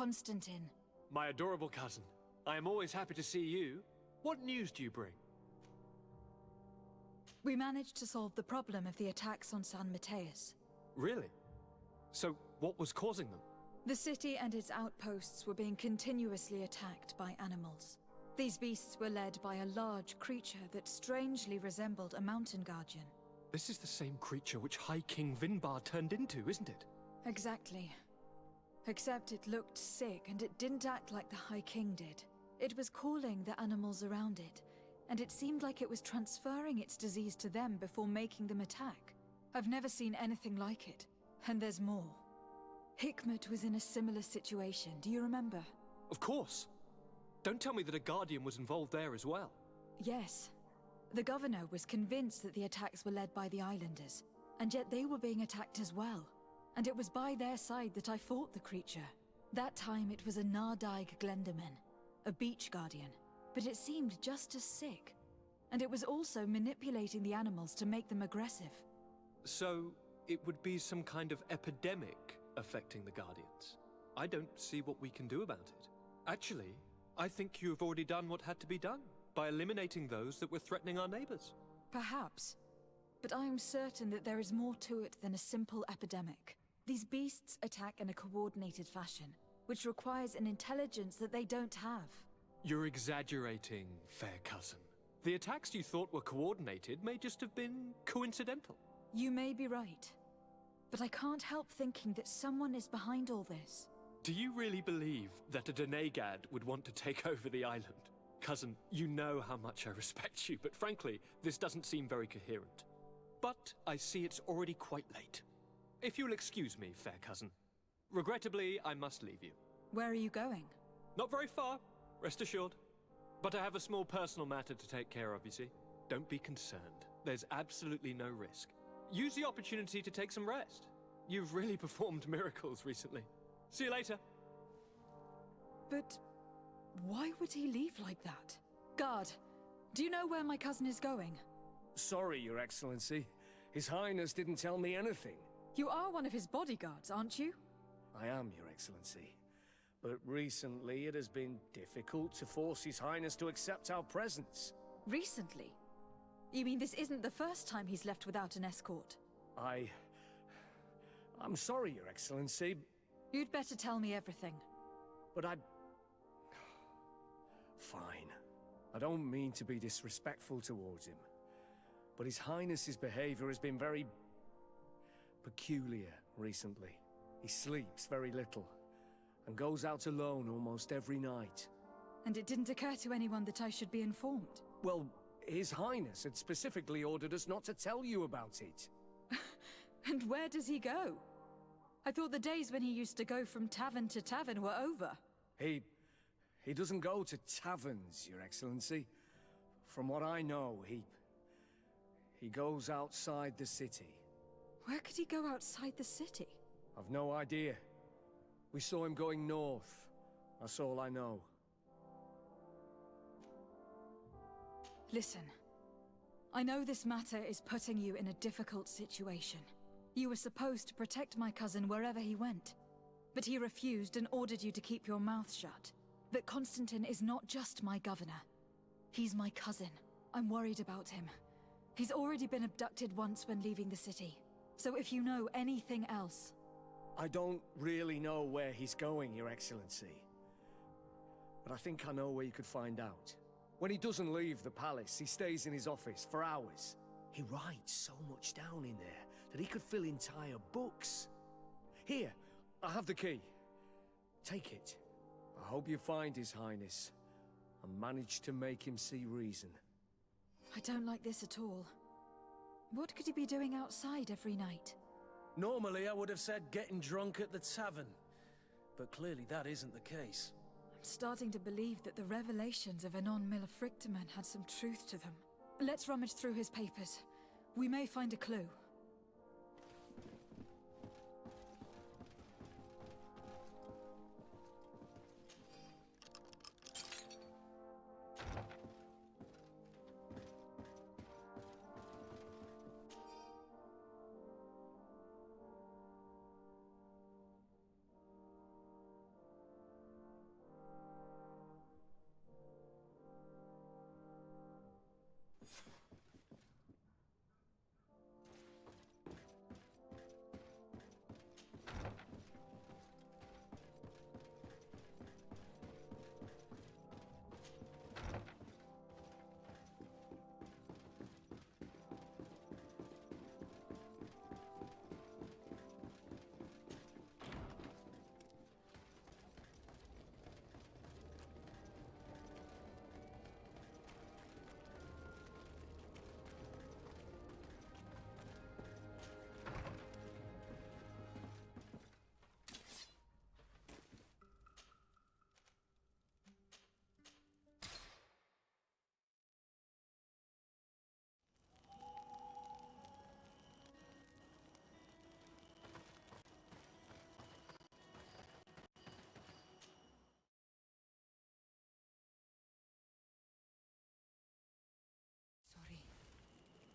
Constantine. My adorable cousin. I am always happy to see you. What news do you bring? We managed to solve the problem of the attacks on San Mateus. Really? So, what was causing them? The city and its outposts were being continuously attacked by animals. These beasts were led by a large creature that strangely resembled a mountain guardian. This is the same creature which High King Vinbar turned into, isn't it? Exactly. Except it looked sick and it didn't act like the High King did. It was calling the animals around it, and it seemed like it was transferring its disease to them before making them attack. I've never seen anything like it. And there's more. Hikmet was in a similar situation, do you remember? Of course! Don't tell me that a Guardian was involved there as well. Yes. The governor was convinced that the attacks were led by the islanders, and yet they were being attacked as well. And it was by their side that I fought the creature. That time it was a Nardaig Glenderman, a beach guardian, but it seemed just as sick. And it was also manipulating the animals to make them aggressive. So, it would be some kind of epidemic affecting the Guardians. I don't see what we can do about it. Actually, I think you have already done what had to be done, by eliminating those that were threatening our neighbors. Perhaps. But I am certain that there is more to it than a simple epidemic. These beasts attack in a coordinated fashion, which requires an intelligence that they don't have. You're exaggerating, fair cousin. The attacks you thought were coordinated may just have been coincidental. You may be right. But I can't help thinking that someone is behind all this. Do you really believe that a Denegad would want to take over the island? Cousin, you know how much I respect you, but frankly, this doesn't seem very coherent. But I see it's already quite late. If you'll excuse me, fair cousin. Regrettably, I must leave you. Where are you going? Not very far, rest assured. But I have a small personal matter to take care of, you see. Don't be concerned. There's absolutely no risk. Use the opportunity to take some rest. You've really performed miracles recently. See you later. But why would he leave like that? Guard, do you know where my cousin is going? Sorry, Your Excellency. His Highness didn't tell me anything. You are one of his bodyguards, aren't you? I am, Your Excellency. But recently it has been difficult to force His Highness to accept our presence. Recently? You mean this isn't the first time he's left without an escort? I'm sorry, Your Excellency. You'd better tell me everything. But Fine. I don't mean to be disrespectful towards him. But His Highness's behavior has been very peculiar recently. He sleeps very little, and goes out alone almost every night. And it didn't occur to anyone that I should be informed? Well, His Highness had specifically ordered us not to tell you about it. And where does he go? I thought the days when he used to go from tavern to tavern were over. He doesn't go to taverns, Your Excellency. From what I know, he goes outside the city. Where could he go outside the city? I've no idea. We saw him going north. That's all I know. Listen. I know this matter is putting you in a difficult situation. You were supposed to protect my cousin wherever he went. But he refused and ordered you to keep your mouth shut. But Constantine is not just my governor. He's my cousin. I'm worried about him. He's already been abducted once when leaving the city. So if you know anything else... I don't really know where he's going, Your Excellency. But I think I know where you could find out. When he doesn't leave the palace, he stays in his office for hours. He writes so much down in there that he could fill entire books. Here, I have the key. Take it. I hope you find His Highness and manage to make him see reason. I don't like this at all. What could he be doing outside every night? Normally I would have said getting drunk at the tavern, but clearly that isn't the case. I'm starting to believe that the revelations of Anon Millefrictaman had some truth to them. Let's rummage through his papers. We may find a clue.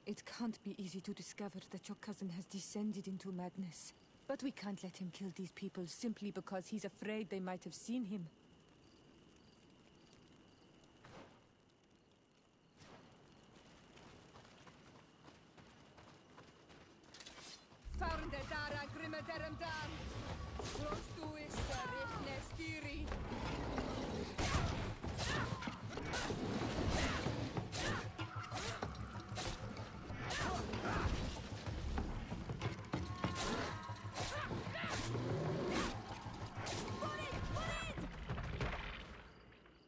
It can't be easy to discover that your cousin has descended into madness. But we can't let him kill these people simply because he's afraid they might have seen him.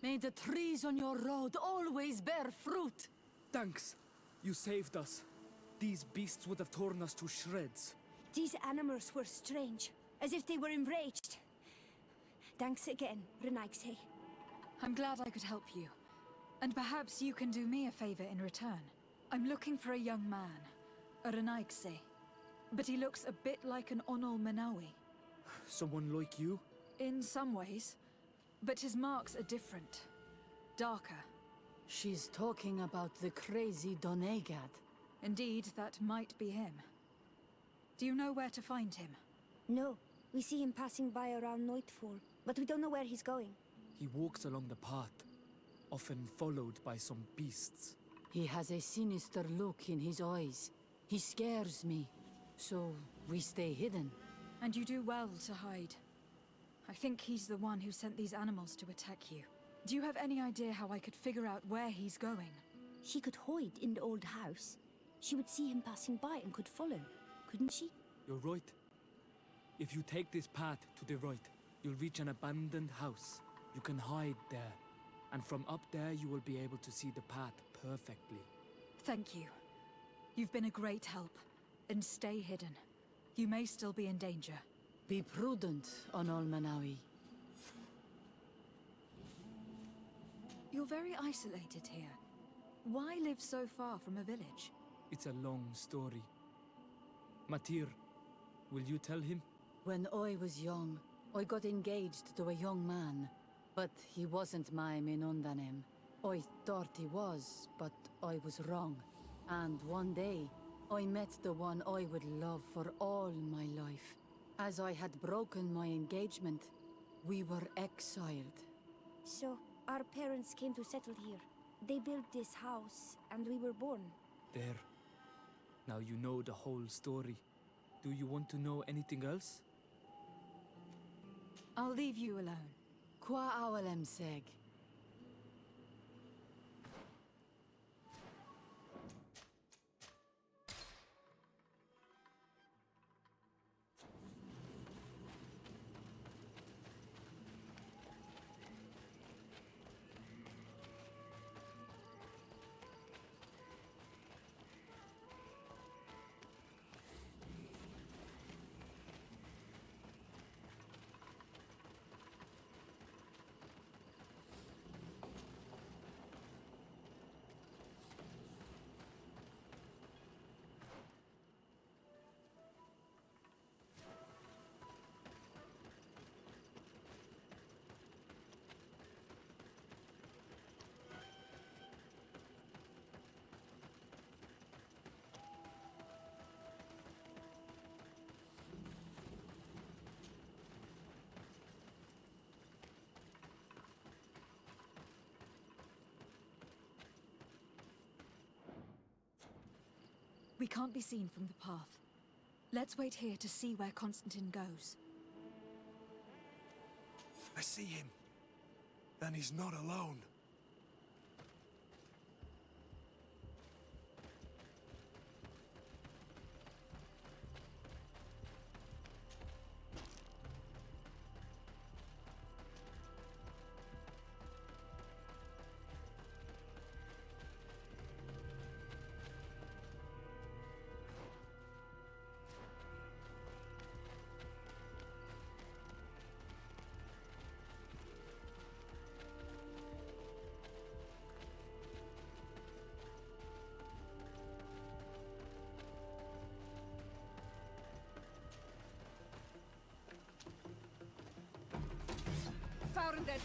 May the trees on your road always bear fruit. Thanks. You saved us. These beasts would have torn us to shreds. These animals were strange, as if they were enraged. Thanks again, Renaigse. I'm glad I could help you. And perhaps you can do me a favor in return. I'm looking for a young man, a Renaigse. But he looks a bit like an Onol Manawi. Someone like you? In some ways. But his marks are different. Darker. She's talking about the crazy Donegad. Indeed, that might be him. Do you know where to find him? No, we see him passing by around nightfall, but we don't know where he's going. He walks along the path, often followed by some beasts. He has a sinister look in his eyes. He scares me, so we stay hidden. And you do well to hide. I think he's the one who sent these animals to attack you. Do you have any idea how I could figure out where he's going? She could hide in the old house. She would see him passing by and could follow, couldn't she? You're right. If you take this path to the right, you'll reach an abandoned house. You can hide there. And from up there, you will be able to see the path perfectly. Thank you. You've been a great help. And stay hidden. You may still be in danger. Be prudent, Onol Manawi. You're very isolated here. Why live so far from a village? It's a long story. Matir, will you tell him? When I was young, I got engaged to a young man. But he wasn't my Minundanem. I thought he was, but I was wrong. And one day, I met the one I would love for all my life. As I had broken my engagement, we were exiled. So, our parents came to settle here. They built this house, and we were born. There. Now you know the whole story. Do you want to know anything else? I'll leave you alone. Qua awalem seg. We can't be seen from the path. Let's wait here to see where Constantine goes. I see him. And he's not alone. Found it!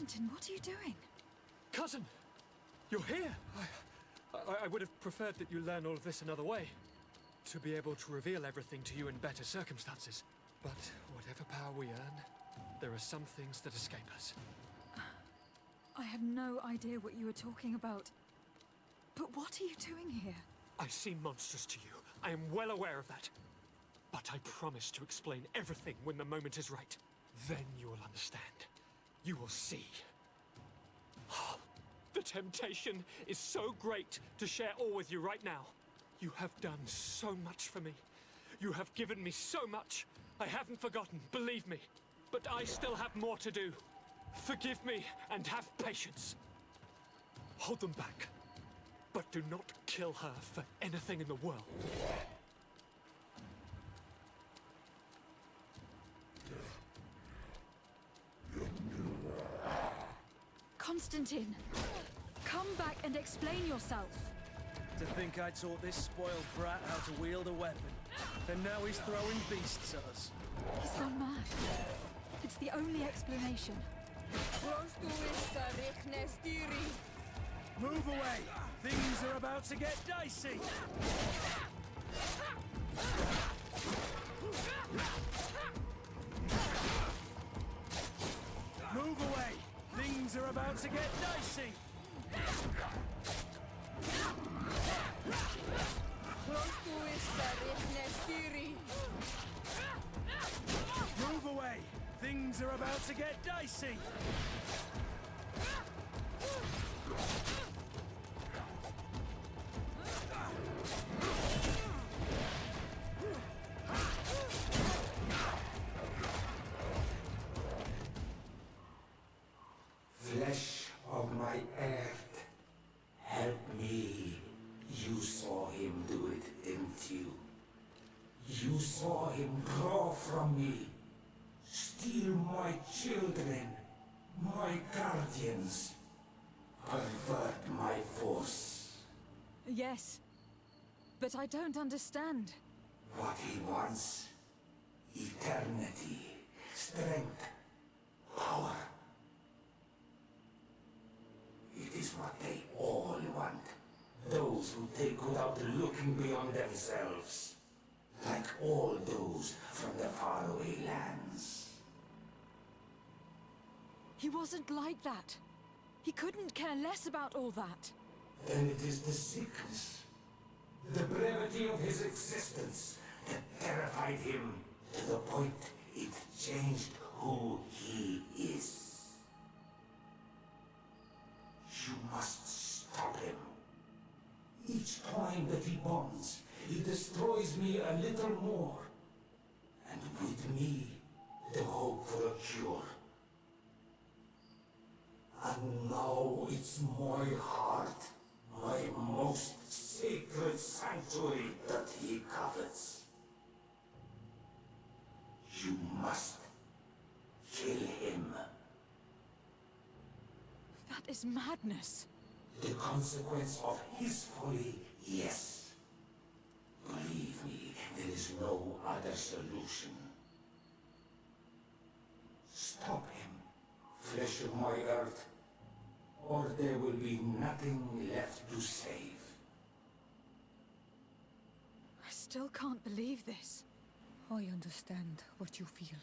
Constantine, what are you doing? Cousin! You're here! I would have preferred that you learn all of this another way. To be able to reveal everything to you in better circumstances. But whatever power we earn, there are some things that escape us. I have no idea what you were talking about. But what are you doing here? I seem monstrous to you. I am well aware of that. But I promise to explain everything when the moment is right. Then you will understand. You will see. The temptation is so great to share all with you right now. You have done so much for me. You have given me so much. I haven't forgotten, believe me. But I still have more to do. Forgive me and have patience. Hold them back. But do not kill her for anything in the world. Constantine, come back and explain yourself. To think I taught this spoiled brat how to wield a weapon. And now he's throwing beasts at us. He's gone mad. It's the only explanation. Move away! Things are about to get dicey! Move away! Things are about to get dicey! Move away! Things are about to get dicey! Flesh of my earth, help me. You saw him do it, didn't you? You saw him draw from me, steal my children, my guardians, pervert my force. Yes, but I don't understand. What he wants, eternity, strength, power. It is what they all want. Those who take without looking beyond themselves. Like all those from the faraway lands. He wasn't like that. He couldn't care less about all that. Then it is the sickness, the brevity of his existence that terrified him to the point it changed who he is. You must stop him. Each time that he bonds, he destroys me a little more. And with me, the hope for a cure. And now it's my heart, my most sacred sanctuary that he covets. You must kill him. That is madness. The consequence of his folly, yes. Believe me, there is no other solution. Stop him, flesh of my earth, or there will be nothing left to save. I still can't believe this. I understand what you feel.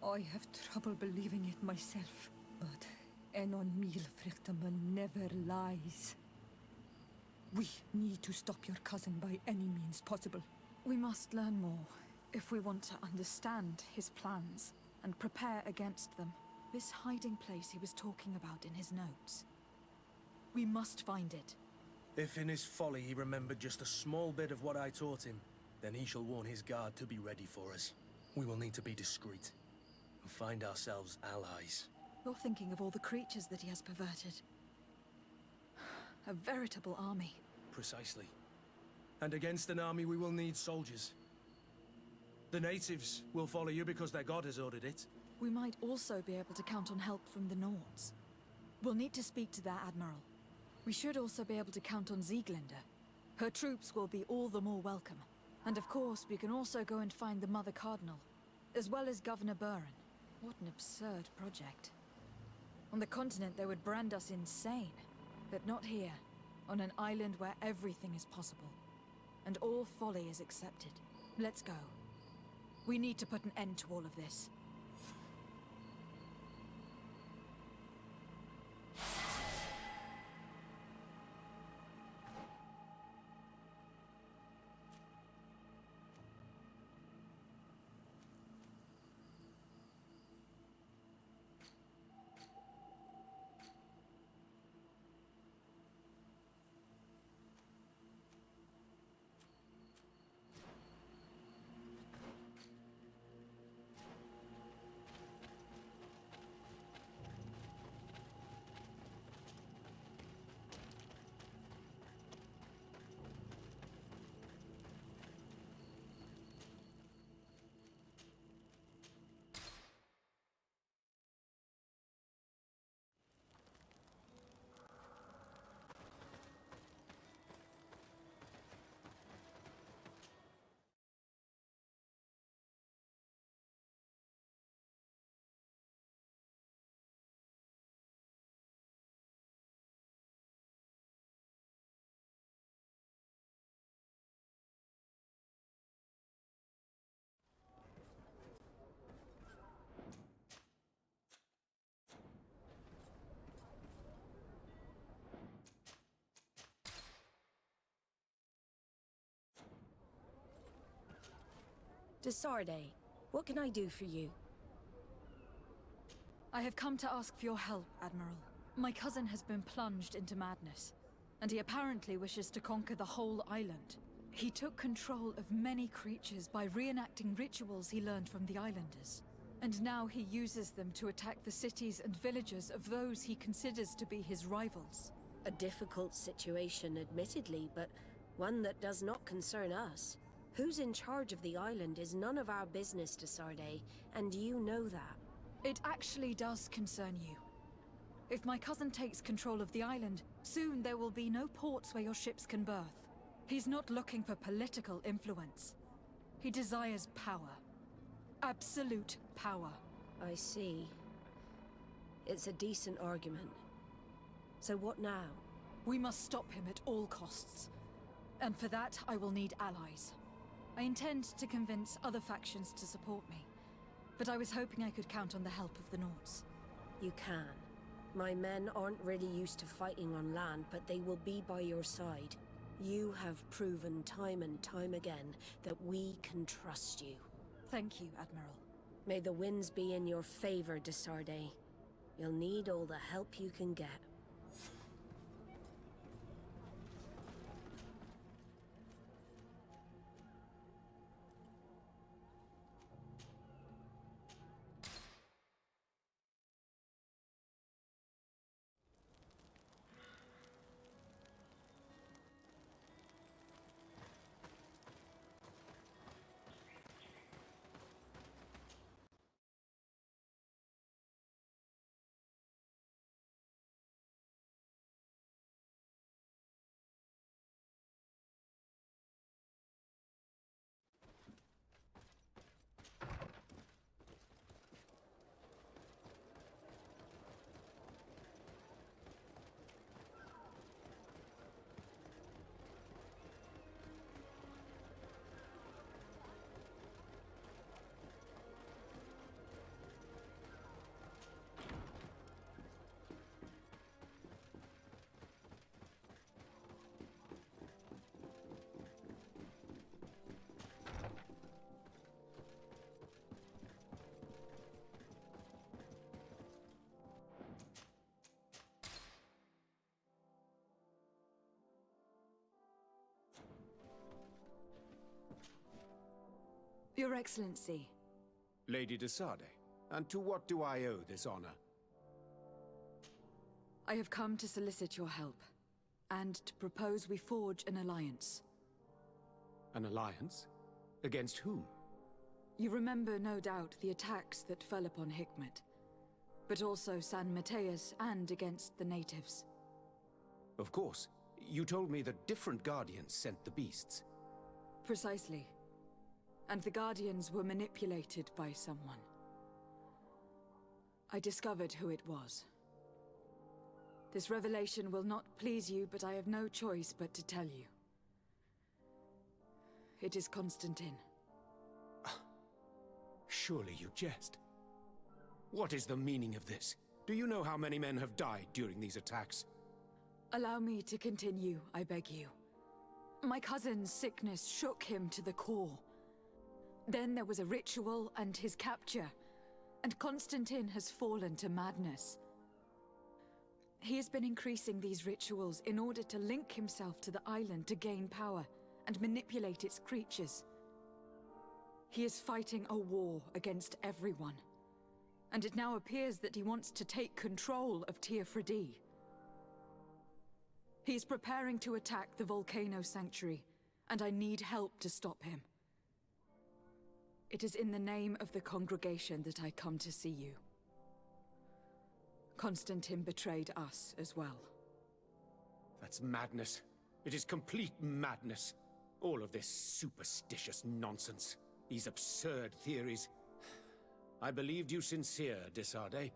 I have trouble believing it myself, but Enon Milfrichtaman never lies. We need to stop your cousin by any means possible. We must learn more if we want to understand his plans and prepare against them. This hiding place he was talking about in his notes. We must find it. If in his folly he remembered just a small bit of what I taught him, then he shall warn his guard to be ready for us. We will need to be discreet and find ourselves allies. You're thinking of all the creatures that he has perverted. A veritable army. Precisely. And against an army we will need soldiers. The natives will follow you because their god has ordered it. We might also be able to count on help from the Nords. We'll need to speak to their admiral. We should also be able to count on Sieglinde. Her troops will be all the more welcome. And of course, we can also go and find the Mother Cardinal, as well as Governor Buren. What an absurd project. On the continent, they would brand us insane. But not here, on an island where everything is possible. And all folly is accepted. Let's go. We need to put an end to all of this. Desarde, what can I do for you? I have come to ask for your help, Admiral. My cousin has been plunged into madness, and he apparently wishes to conquer the whole island. He took control of many creatures by reenacting rituals he learned from the islanders. And now he uses them to attack the cities and villages of those he considers to be his rivals. A difficult situation, admittedly, but one that does not concern us. Who's in charge of the island is none of our business, Desarde, and you know that. It actually does concern you. If my cousin takes control of the island, soon there will be no ports where your ships can berth. He's not looking for political influence. He desires power. Absolute power. I see. It's a decent argument. So what now? We must stop him at all costs. And for that, I will need allies. I intend to convince other factions to support me, but I was hoping I could count on the help of the Nords. You can. My men aren't really used to fighting on land, but they will be by your side. You have proven time and time again that we can trust you. Thank you, Admiral. May the winds be in your favor, Desarde. You'll need all the help you can get. Your Excellency. Lady Desarde, and to what do I owe this honor? I have come to solicit your help, and to propose we forge an alliance. An alliance? Against whom? You remember, no doubt, the attacks that fell upon Hikmet, but also San Mateus and against the natives. Of course. You told me that different Guardians sent the beasts. Precisely. And the Guardians were manipulated by someone. I discovered who it was. This revelation will not please you, but I have no choice but to tell you. It is Constantine. Surely you jest. What is the meaning of this? Do you know how many men have died during these attacks? Allow me to continue, I beg you. My cousin's sickness shook him to the core. Then there was a ritual and his capture, and Constantine has fallen to madness. He has been increasing these rituals in order to link himself to the island to gain power and manipulate its creatures. He is fighting a war against everyone, and it now appears that he wants to take control of Teofredi. He is preparing to attack the Volcano Sanctuary, and I need help to stop him. It is in the name of the congregation that I come to see you. Constantine betrayed us as well. That's madness. It is complete madness. All of this superstitious nonsense. These absurd theories. I believed you sincere, Desade.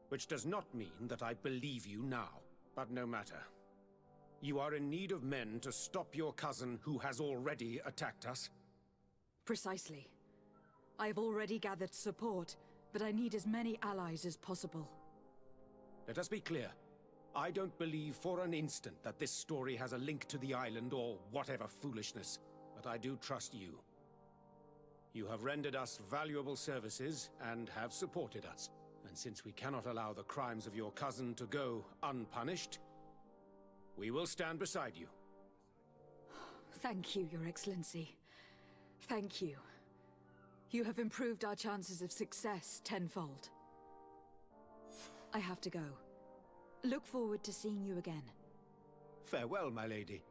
Which does not mean that I believe you now. But no matter. You are in need of men to stop your cousin who has already attacked us? Precisely. I have already gathered support, but I need as many allies as possible. Let us be clear. I don't believe for an instant that this story has a link to the island or whatever foolishness, but I do trust you. You have rendered us valuable services and have supported us. And since we cannot allow the crimes of your cousin to go unpunished, we will stand beside you. Thank you, Your Excellency. Thank you. You have improved our chances of success tenfold. I have to go. Look forward to seeing you again. Farewell, my lady.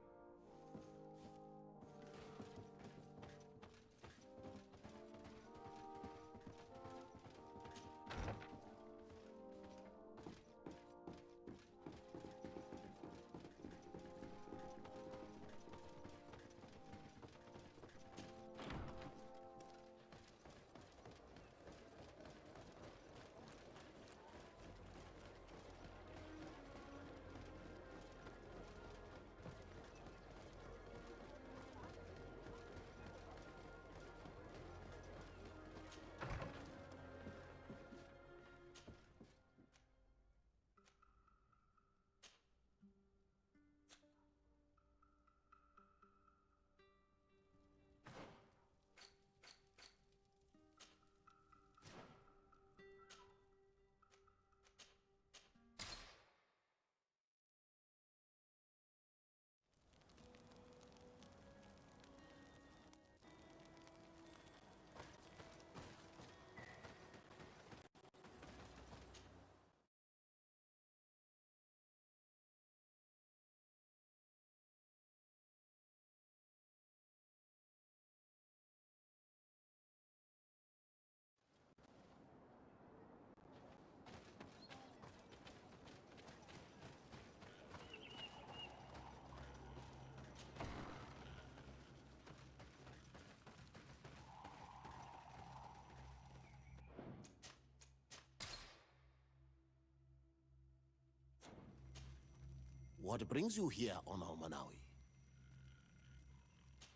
What brings you here on Almanawi?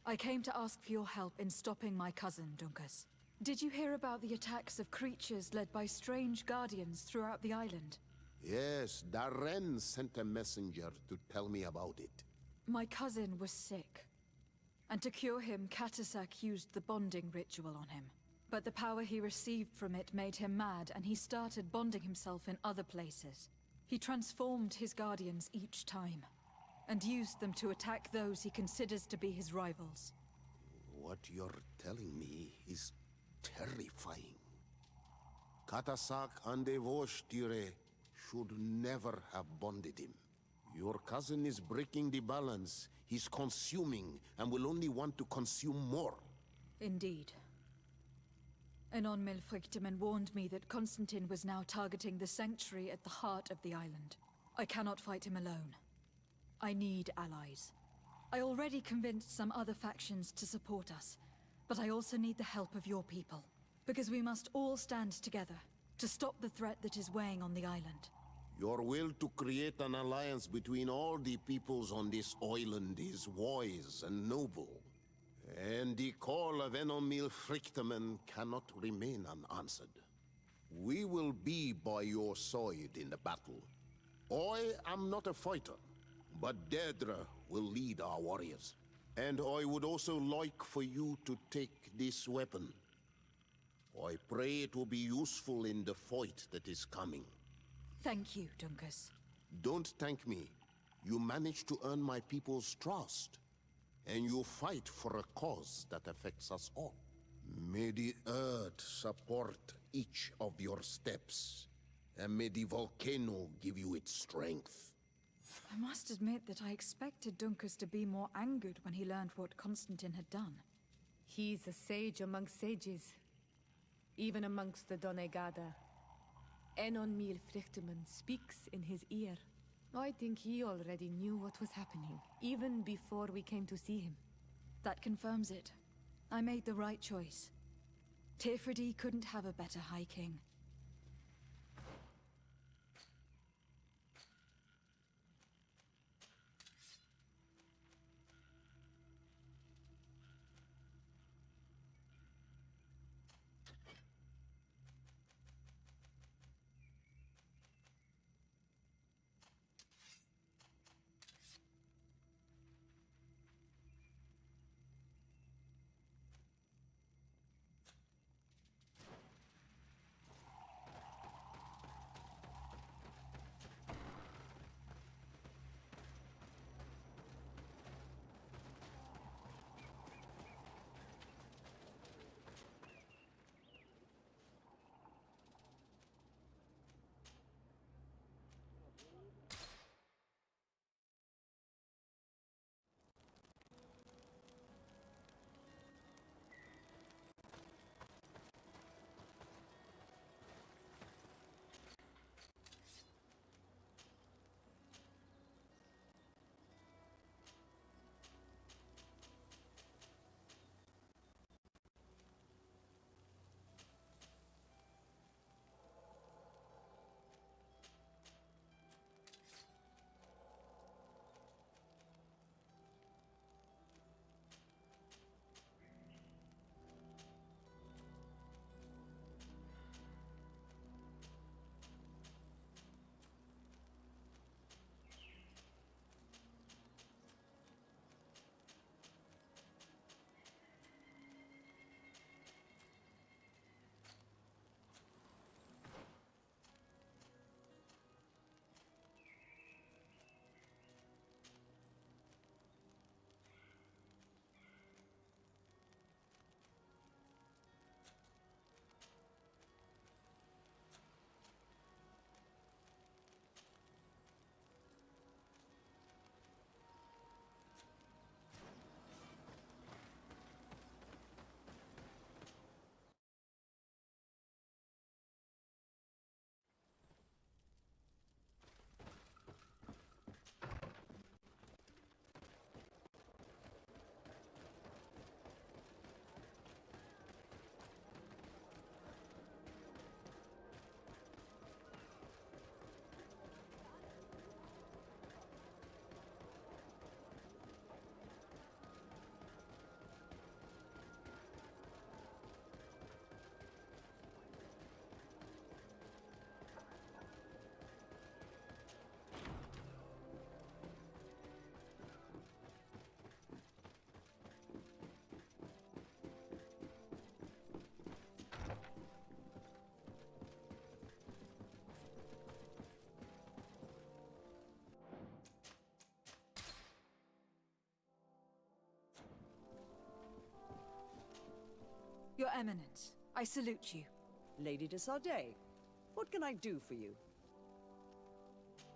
I came to ask for your help in stopping my cousin, Dunkas. Did you hear about the attacks of creatures led by strange guardians throughout the island? Yes, Darren sent a messenger to tell me about it. My cousin was sick, and to cure him, Katasak used the bonding ritual on him. But the power he received from it made him mad, and he started bonding himself in other places. He transformed his guardians each time, and used them to attack those he considers to be his rivals. What you're telling me is terrifying. Katasak and Devosh-Tire should never have bonded him. Your cousin is breaking the balance. He's consuming, and will only want to consume more. Indeed. Anon Milfrichteman warned me that Constantine was now targeting the sanctuary at the heart of the island. I cannot fight him alone. I need allies. I already convinced some other factions to support us, but I also need the help of your people. Because we must all stand together to stop the threat that is weighing on the island. Your will to create an alliance between all the peoples on this island is wise and noble. And the call of Enomil Frichtemann cannot remain unanswered. We will be by your side in the battle. I am not a fighter, but Deirdre will lead our warriors. And I would also like for you to take this weapon. I pray it will be useful in the fight that is coming. Thank you, Dunkus. Don't thank me. You managed to earn my people's trust. And you fight for a cause that affects us all. May the earth support each of your steps. And may the volcano give you its strength. I must admit that I expected Dunkus to be more angered when he learned what Constantine had done. He's a sage amongst sages. Even amongst the Donegada. Enon Frichtemann speaks in his ear. I think he already knew what was happening, even before we came to see him. That confirms it. I made the right choice. Tifridi couldn't have a better High King. Your Eminence, I salute you. Lady de Sardet, what can I do for you?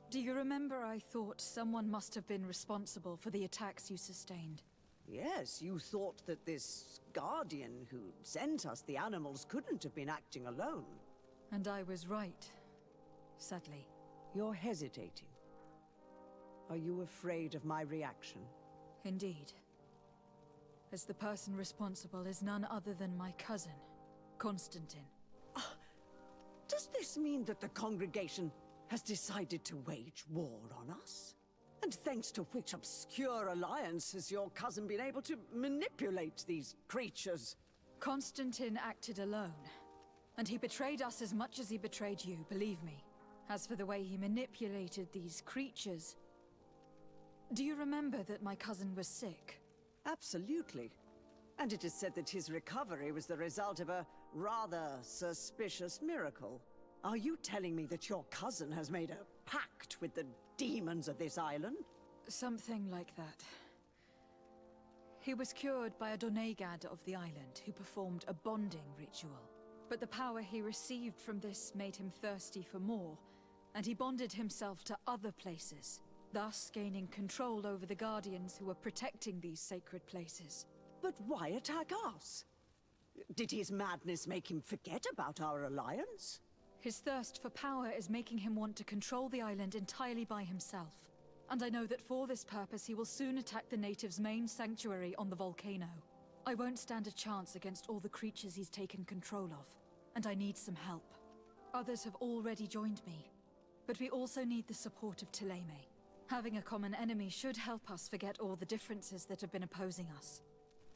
Do you remember I thought someone must have been responsible for the attacks you sustained? Yes, you thought that this guardian who sent us the animals couldn't have been acting alone. And I was right, sadly. You're hesitating. Are you afraid of my reaction? Indeed. As the person responsible is none other than my cousin, Constantine. Does this mean that the congregation has decided to wage war on us? And thanks to which obscure alliance has your cousin been able to manipulate these creatures? Constantine acted alone. And he betrayed us as much as he betrayed you, believe me. As for the way he manipulated these creatures... Do you remember that my cousin was sick? Absolutely. And it is said that his recovery was the result of a rather suspicious miracle. Are you telling me that your cousin has made a pact with the demons of this island? Something like that. He was cured by a Donegad of the island who performed a bonding ritual. But the power he received from this made him thirsty for more, and he bonded himself to other places, thus gaining control over the Guardians who were protecting these sacred places. But why attack us? Did his madness make him forget about our alliance? His thirst for power is making him want to control the island entirely by himself. And I know that for this purpose he will soon attack the natives' main sanctuary on the volcano. I won't stand a chance against all the creatures he's taken control of, and I need some help. Others have already joined me, but we also need the support of Thélème. Having a common enemy should help us forget all the differences that have been opposing us.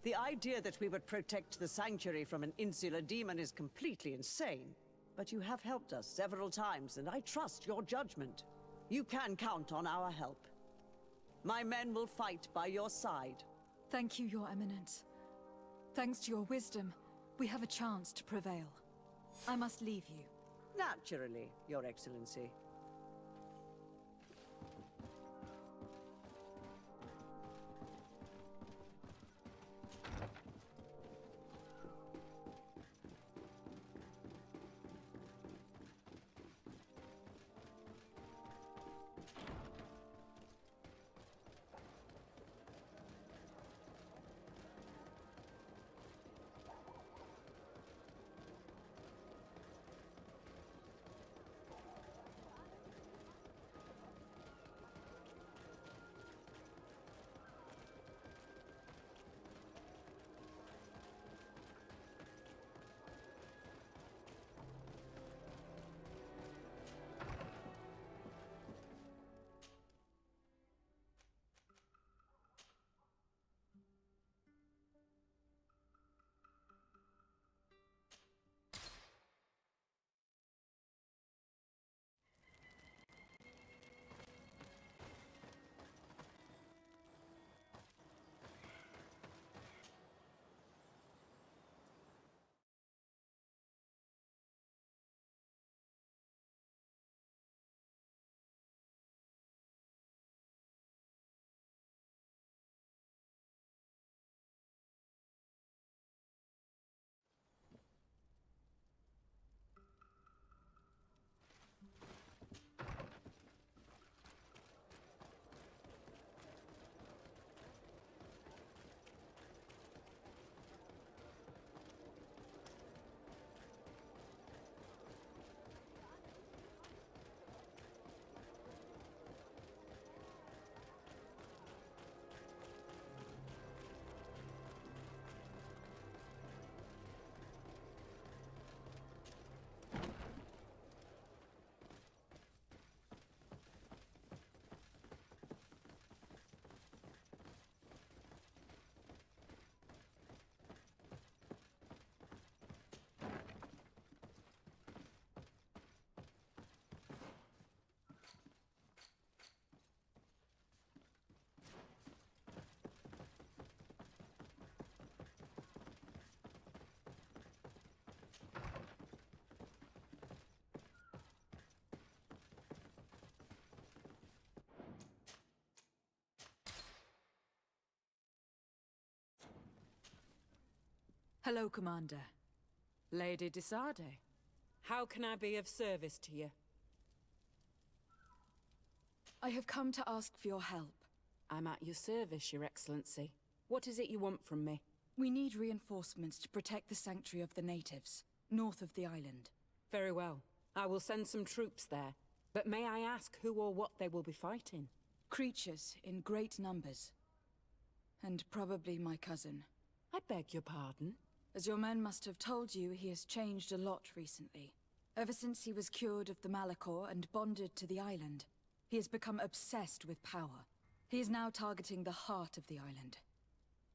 The idea that we would protect the sanctuary from an insular demon is completely insane. But you have helped us several times, and I trust your judgment. You can count on our help. My men will fight by your side. Thank you, Your Eminence. Thanks to your wisdom, we have a chance to prevail. I must leave you. Naturally, Your Excellency. Hello, Commander. Lady Desade, how can I be of service to you? I have come to ask for your help. I'm at your service, Your Excellency. What is it you want from me? We need reinforcements to protect the sanctuary of the natives, north of the island. Very well. I will send some troops there. But may I ask who or what they will be fighting? Creatures in great numbers. And probably my cousin. I beg your pardon? As your men must have told you, he has changed a lot recently. Ever since he was cured of the Malachor and bonded to the island, he has become obsessed with power. He is now targeting the heart of the island.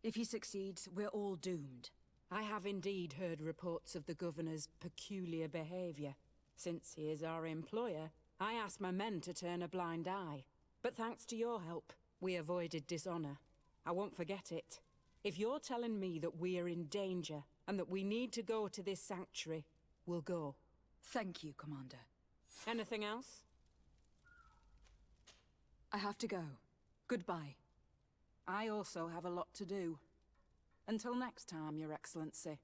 If he succeeds, we're all doomed. I have indeed heard reports of the governor's peculiar behavior. Since he is our employer, I asked my men to turn a blind eye. But thanks to your help, we avoided dishonor. I won't forget it. If you're telling me that we are in danger, and that we need to go to this sanctuary, we'll go. Thank you, Commander. Anything else? I have to go. Goodbye. I also have a lot to do. Until next time, Your Excellency.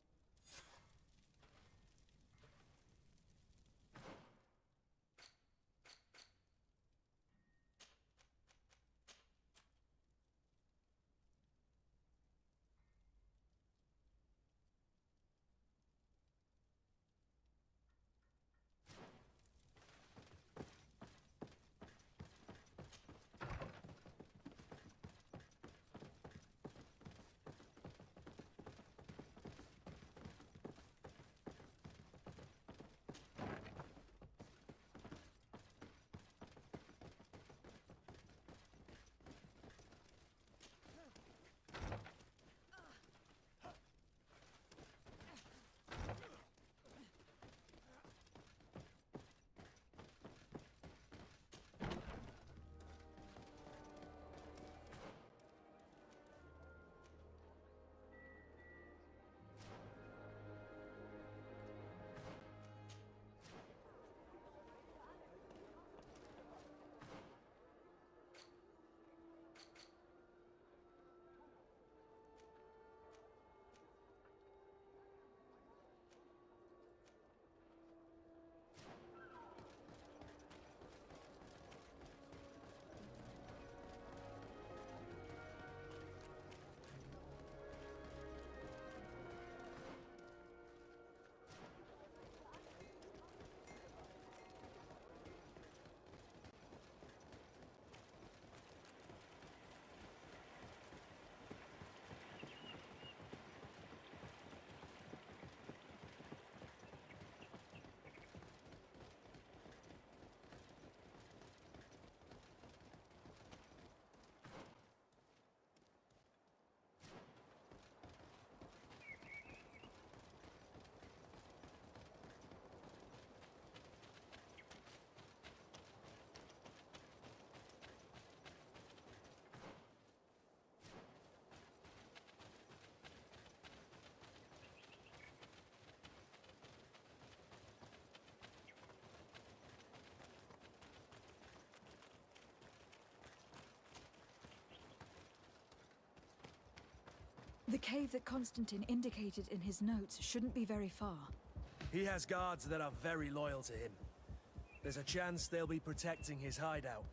The cave that Constantine indicated in his notes shouldn't be very far. He has guards that are very loyal to him. There's a chance they'll be protecting his hideout.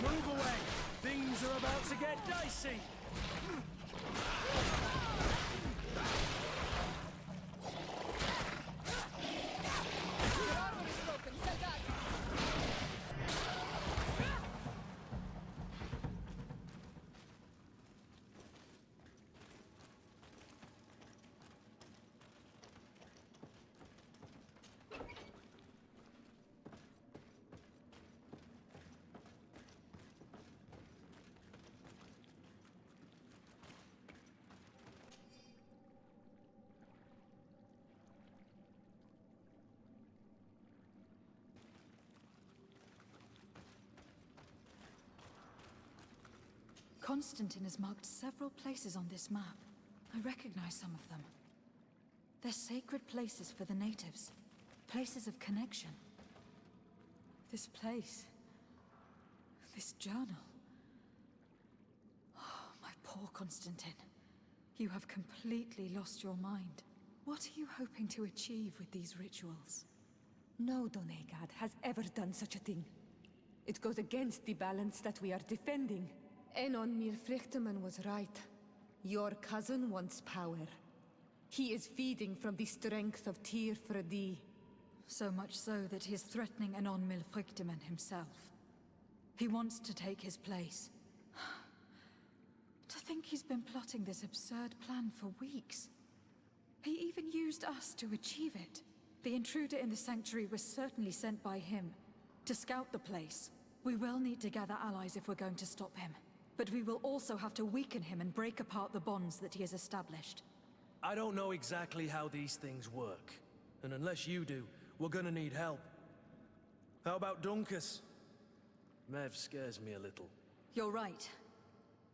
Move away! Things are about to get dicey! Constantine has marked several places on this map. I recognize some of them. They're sacred places for the natives. Places of connection. This place. This journal. Oh, my poor Constantine. You have completely lost your mind. What are you hoping to achieve with these rituals? No Donegad has ever done such a thing. It goes against the balance that we are defending. Enon Mirfrichteman was right. Your cousin wants power. He is feeding from the strength of Tyr Fredi. So much so that he is threatening Anon Milfrichteman himself. He wants to take his place. To think he's been plotting this absurd plan for weeks. He even used us to achieve it. The intruder in the sanctuary was certainly sent by him to scout the place. We will need to gather allies if we're going to stop him. But we will also have to weaken him and break apart the bonds that he has established. I don't know exactly how these things work. And unless you do, we're gonna need help. How about Dunkus? Mev scares me a little. You're right.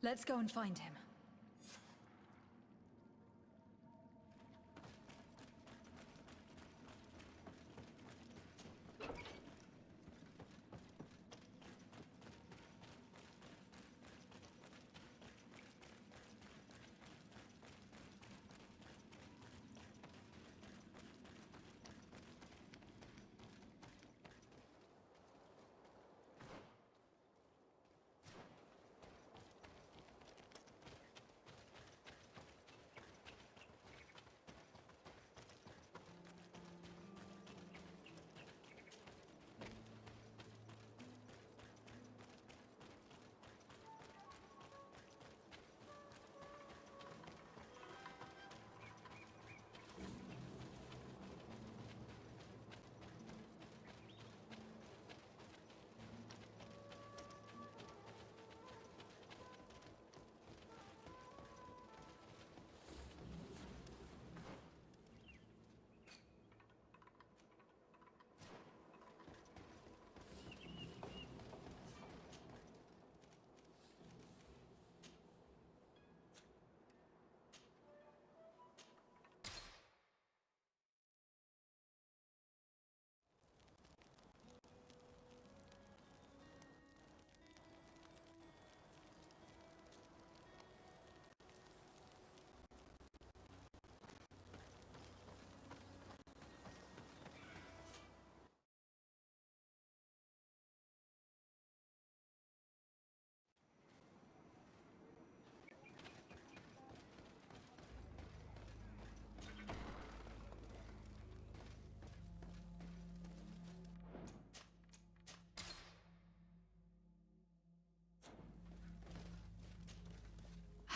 Let's go and find him.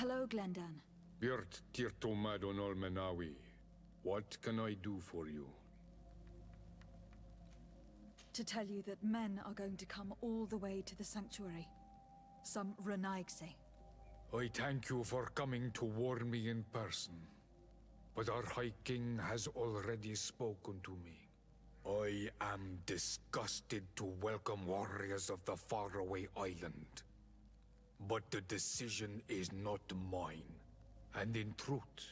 Hello, Glendan. Birt Tirtomadon Olmenawi. What can I do for you? To tell you that men are going to come all the way to the sanctuary. Some Renaigse. I thank you for coming to warn me in person. But our High King has already spoken to me. I am disgusted to welcome warriors of the faraway island. But the decision is not mine. And in truth,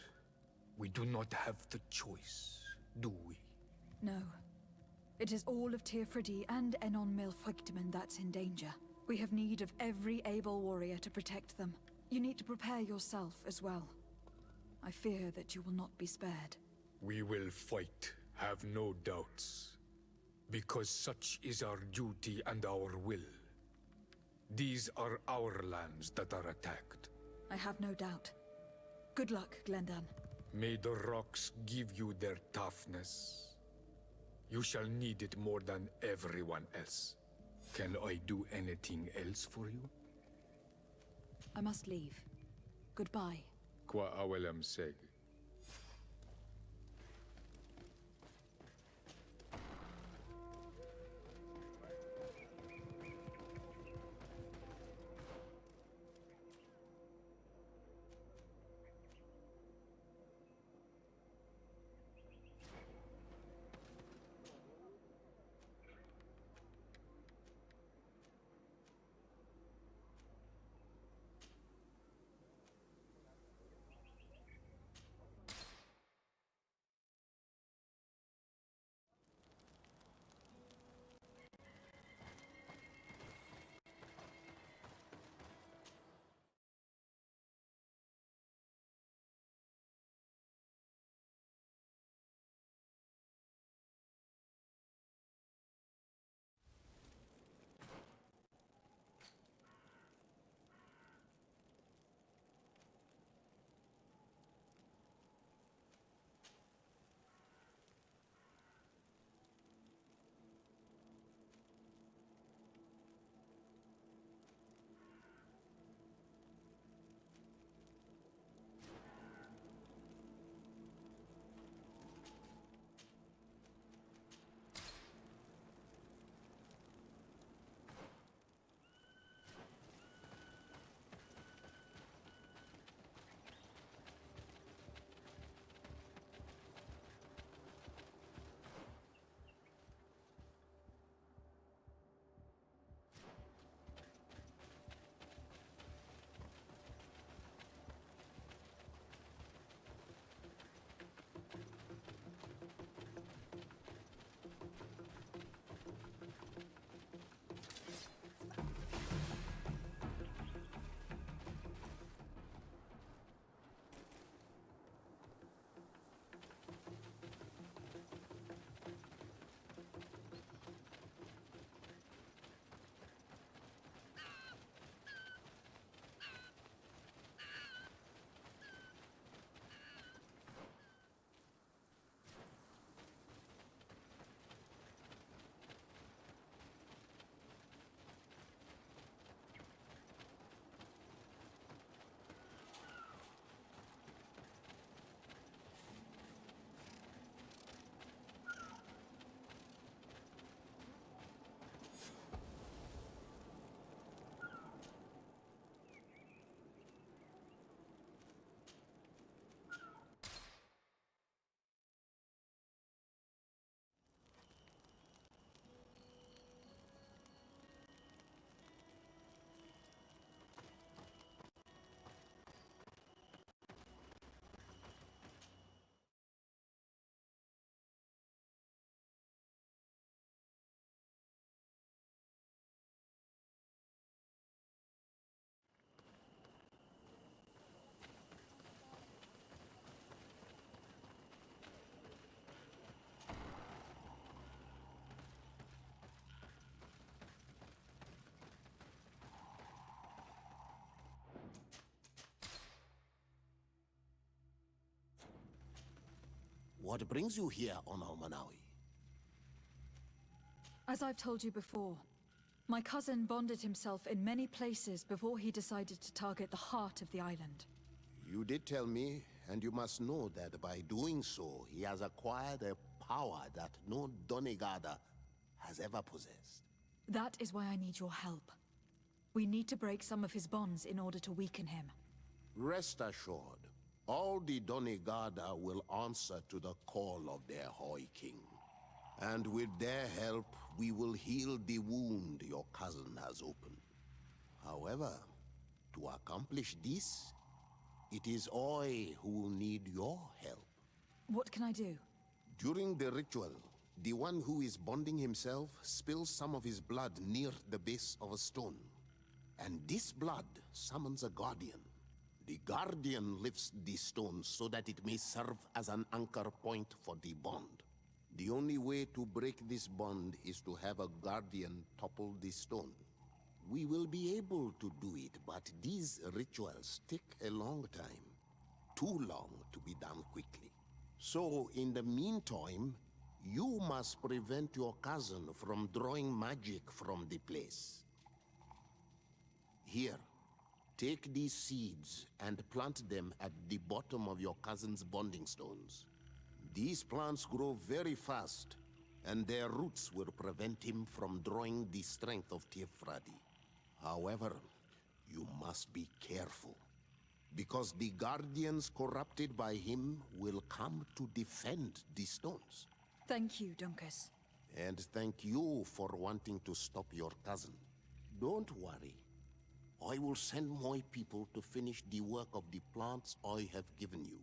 we do not have the choice, do we? No. It is all of Tirfredi and Enon Milfrichteman that's in danger. We have need of every able warrior to protect them. You need to prepare yourself as well. I fear that you will not be spared. We will fight, have no doubts. Because such is our duty and our will. These are our lands that are attacked. I have no doubt. Good luck, Glendan. May the rocks give you their toughness. You shall need it more than everyone else. Can I do anything else for you? I must leave. Goodbye. Qua awelem seg. What brings you here on Almanawi? As I've told you before, my cousin bonded himself in many places before he decided to target the heart of the island. You did tell me, and you must know that by doing so, he has acquired a power that no Donegada has ever possessed. That is why I need your help. We need to break some of his bonds in order to weaken him. Rest assured, all the Donegada will answer to the call of their Hoi King. And with their help, we will heal the wound your cousin has opened. However, to accomplish this, it is I who will need your help. What can I do? During the ritual, the one who is bonding himself spills some of his blood near the base of a stone. And this blood summons a guardian. The guardian lifts the stone so that it may serve as an anchor point for the bond. The only way to break this bond is to have a guardian topple the stone. We will be able to do it, but these rituals take a long time. Too long to be done quickly. So, in the meantime, you must prevent your cousin from drawing magic from the place. Here, take these seeds and plant them at the bottom of your cousin's bonding stones. These plants grow very fast, and their roots will prevent him from drawing the strength of Tiefradi. However, you must be careful, because the guardians corrupted by him will come to defend the stones. Thank you, Dunkus. And thank you for wanting to stop your cousin. Don't worry. I will send my people to finish the work of the plants I have given you.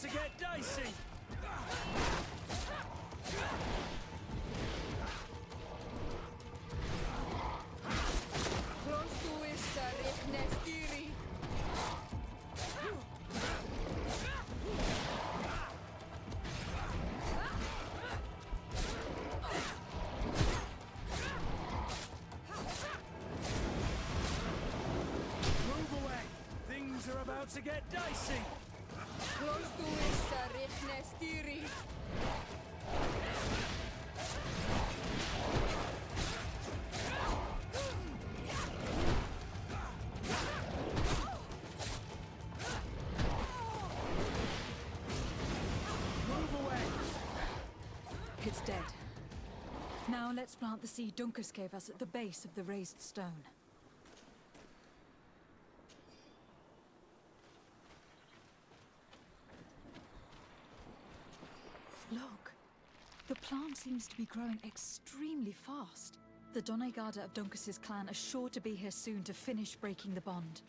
To get dicey! Move away! Things are about to get dicey! It's dead. Now let's plant the seed Dunkus gave us at the base of the raised stone. Look. The plant seems to be growing extremely fast. The Donegada of Dunkus's clan are sure to be here soon to finish breaking the bond.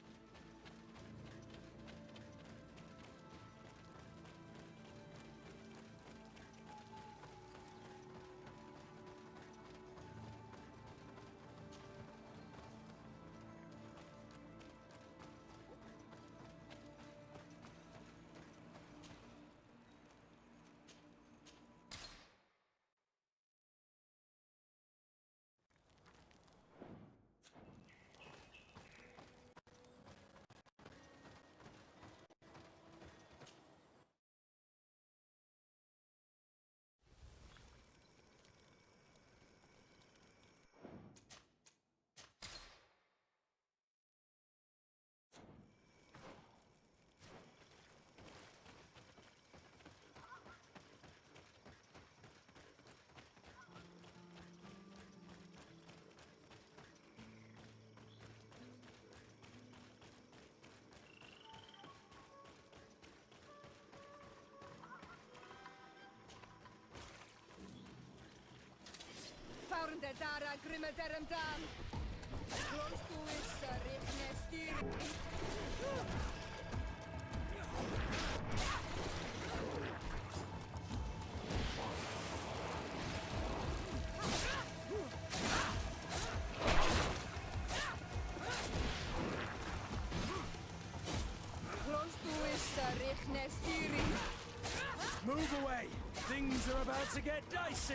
Move away! Things are about to get dicey!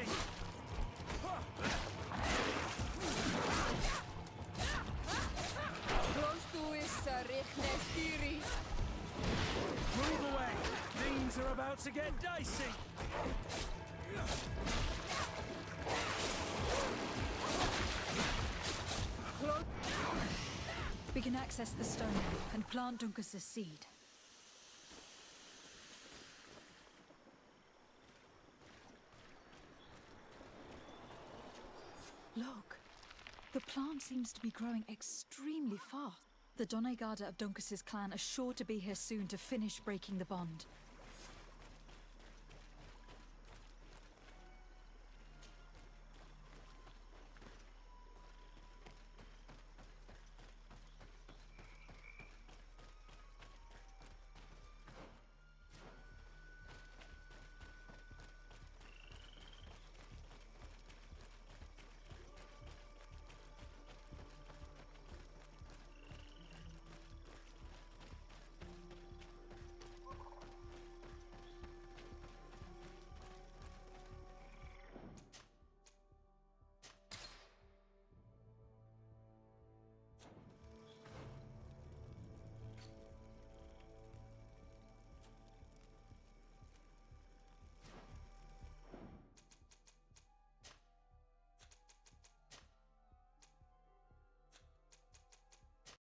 Move away! Things are about to get dicey! We can access the stone now and plant Duncas's seed. Look, the plant seems to be growing extremely fast. The Doneigada of Duncas's clan are sure to be here soon to finish breaking the bond.